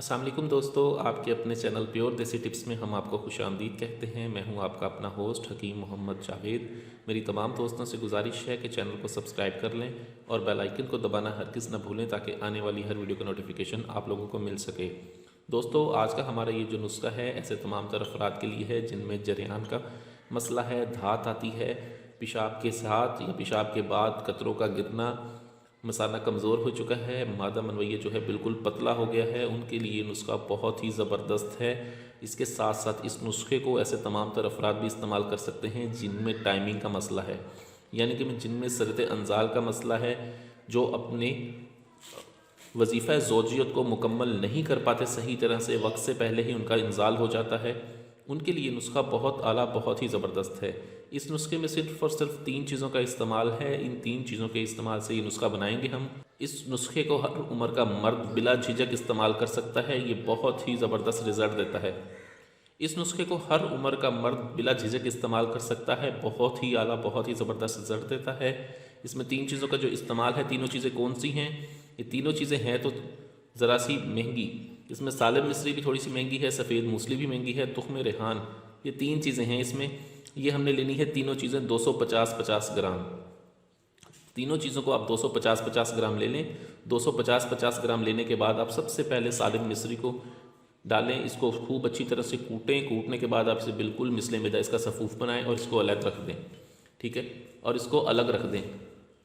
अस्सलाम वालेकुम दोस्तों, आपके अपने चैनल प्योर देसी टिप्स में हम आपको खुश आमदीद कहते हैं। मैं हूं आपका अपना होस्ट हकीम मोहम्मद जावेद। मेरी तमाम दोस्तों से गुजारिश है कि चैनल को सब्सक्राइब कर लें और बेल आइकन को दबाना हरगिज़ न भूलें ताकि आने वाली हर वीडियो का नोटिफिकेशन आप लोगों को मिल सके। दोस्तों, आज का हमारा ये जो नुस्खा है ऐसे तमाम तर अफराद के लिए है जिनमें जरियान का मसला है, धात आती है, पेशाब के साथ या पेशाब के बाद कतरों का गिरना, मसाना कमज़ोर हो चुका है, मादा मनवैया जो है बिल्कुल पतला हो गया है, उनके लिए नुस्खा बहुत ही ज़बरदस्त है। इसके साथ साथ इस नुस्खे को ऐसे तमाम तर अफराद भी इस्तेमाल कर सकते हैं जिनमें टाइमिंग का मसला है, यानी कि जिनमें सरत अंजाल का मसला है, जो अपने वजीफ़ा ज़ौजियत को मुकम्मल नहीं कर पाते सही तरह से, वक्त से पहले ही उनका इंजाल हो जाता है, उनके लिए नुस्खा बहुत आला, बहुत ही ज़बरदस्त है। इस नुस्खे में सिर्फ़ और सिर्फ 3 चीज़ों का इस्तेमाल है। इन 3 चीज़ों के इस्तेमाल से ये नुस्खा बनाएंगे हम। इस नुस्खे को हर उम्र का मर्द बिला झिझक इस्तेमाल कर सकता है। ये बहुत ही ज़बरदस्त रिज़ल्ट देता है। इस नुस्खे को हर उम्र का मर्द बिला झिझक इस्तेमाल कर सकता है। बहुत ही आला, बहुत ही ज़बरदस्त रिज़ल्ट देता है। इसमें 3 चीज़ों का जो इस्तेमाल है, तीनों चीज़ें कौन सी हैं? ये तीनों चीज़ें हैं तो ज़रा सी महंगी। इसमें सालिम मिस्री भी थोड़ी सी महंगी है, सफ़ेद मूसली भी महंगी है, तुख्म रेहान, ये 3 चीज़ें हैं इसमें। ये हमने लेनी है तीनों चीज़ें 250-50 ग्राम। तीनों चीज़ों को आप 250-50 ग्राम ले लें। 250-50 ग्राम लेने के बाद आप सबसे पहले सालिम मिस्री को डालें, इसको खूब अच्छी तरह से कूटें। कूटने के बाद आप इसे बिल्कुल मिसले मैदा इसका सफ़ूफ बनाएं और इसको अलग रख दें, ठीक है, और इसको अलग रख दें।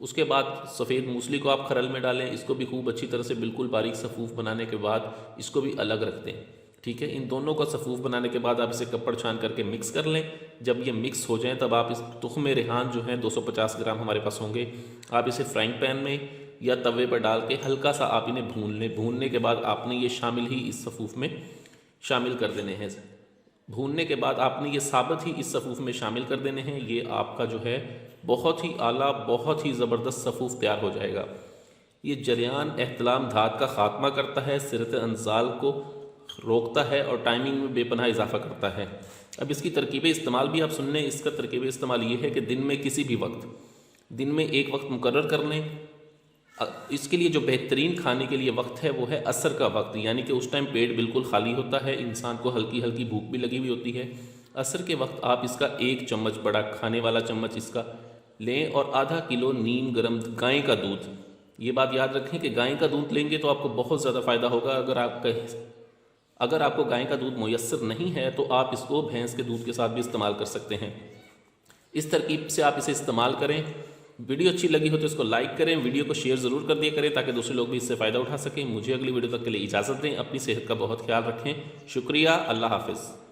उसके बाद सफ़ेद मूसली को आप खरल में डालें, इसको भी खूब अच्छी तरह से बिल्कुल बारीक सफ़ूफ बनाने के बाद इसको भी अलग रख दें, ठीक है। इन दोनों का सफ़ूफ बनाने के बाद आप इसे कपड़ छान करके मिक्स कर लें। जब ये मिक्स हो जाएं तब आप इस तुख्म रेहान जो है 250 ग्राम हमारे पास होंगे, आप इसे फ्राइंग पैन में या तवे पर डाल के हल्का सा आप इन्हें भून लें। भूनने के बाद आपने ये शामिल ही इस सफ़ूफ में शामिल कर देने हैं। भूनने के बाद आपने ये साबित ही इस सफ़ूफ में शामिल कर देने हैं। ये आपका जो है बहुत ही आला, बहुत ही ज़बरदस्त सफ़ूफ तैयार हो जाएगा। ये जरियान एहतलाम धात का ख़ात्मा करता है, सिरत अंजाल को रोकता है और टाइमिंग में बेपनाह इजाफा करता है। अब इसकी तरकीब इस्तेमाल भी आप सुन लें। इसका तरकीब इस्तेमाल ये है कि दिन में किसी भी वक्त, दिन में एक वक्त मुकर्रर कर लें। इसके लिए जो बेहतरीन खाने के लिए वक्त है वो है असर का वक्त, यानी कि उस टाइम पेट बिल्कुल खाली होता है, इंसान को हल्की हल्की भूख भी लगी हुई होती है। असर के वक्त आप इसका 1 चम्मच, बड़ा खाने वाला चम्मच इसका लें और आधा किलो नीम गर्म गाय का दूध। ये बात याद रखें कि गाय का दूध लेंगे तो आपको बहुत ज़्यादा फ़ायदा होगा। अगर आपको गाय का दूध मुयस्सर नहीं है तो आप इसको भैंस के दूध के साथ भी इस्तेमाल कर सकते हैं। इस तरकीब से आप इसे इस्तेमाल करें। वीडियो अच्छी लगी हो तो इसको लाइक करें, वीडियो को शेयर ज़रूर कर दिया करें ताकि दूसरे लोग भी इससे फ़ायदा उठा सकें। मुझे अगली वीडियो तक के लिए इजाज़त दें। अपनी सेहत का बहुत ख्याल रखें। शुक्रिया। अल्लाह हाफ़िज़।